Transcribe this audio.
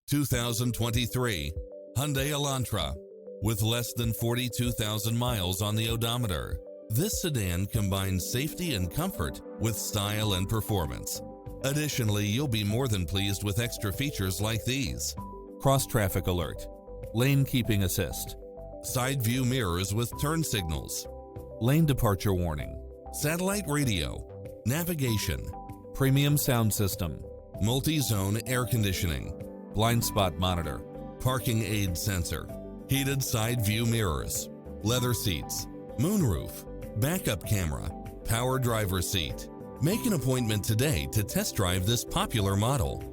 2023 Hyundai Elantra. With less than 42,000 miles on the odometer, this sedan combines safety and comfort with style and performance. Additionally, you'll be more than pleased with extra features like these: cross-traffic alert, lane keeping assist, side view mirrors with turn signals, lane departure warning, satellite radio, navigation, premium sound system, multi-zone air conditioning, blind spot monitor, parking aid sensor, heated side view mirrors, leather seats, moonroof, backup camera, power driver seat. Make an appointment today to test drive this popular model.